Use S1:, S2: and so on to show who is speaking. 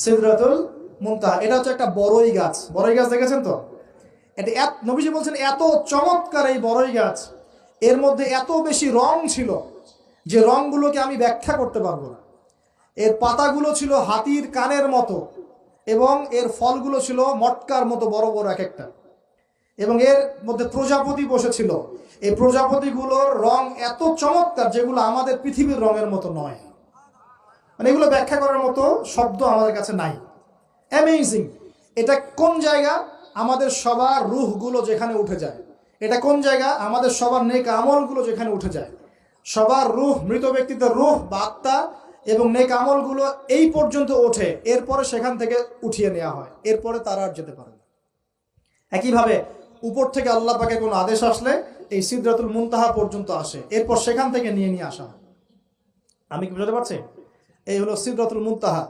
S1: সিদরাতুল মুনতাহা। এটা হচ্ছে একটা বড়ই গাছ। বড়ই গাছ দেখেছেন তো? এটা নবীজি বলছেন এত চমৎকার এই বড়ই গাছ, এর মধ্যে এত বেশি রং ছিল যে রংগুলোকে আমি ব্যাখ্যা করতে পারবো না। এর পাতাগুলো ছিল হাতির কানের মতো এবং এর ফলগুলো ছিল মটকার মতো বড় বড় এক একটা, এবং এর মধ্যে প্রজাপতি বসেছিল। এই প্রজাপতিগুলোর রং এত চমৎকার যেগুলো আমাদের পৃথিবীর রঙের মতো নয়। মানে এগুলো ব্যাখ্যা করার মতো শব্দ আমাদের কাছে নাই। অ্যামেজিং। এটা কোন জায়গা? আমাদের সবার রুহগুলো যেখানে উঠে যায়। এটা কোন জায়গা? আমাদের সবার নেক আমলগুলো যেখানে উঠে যায়। সবার রুহ, মৃত ব্যক্তিদের রুহ বা আত্মা এবং নেক আমলগুলো এই পর্যন্ত ওঠে, এরপরে সেখান থেকে উঠিয়ে নেওয়া হয়, এরপরে তারা আর যেতে পারে না। একইভাবে উপর থেকে আল্লাহ পাকের কোনো আদেশ আসলে এই সিদরাতুল মুনতাহা পর্যন্ত আসে, এরপর সেখান থেকে নিয়ে আসা হয়। আমি কি বুঝতে পারছি? এই হলো সিদরাতুল মুনতাহা।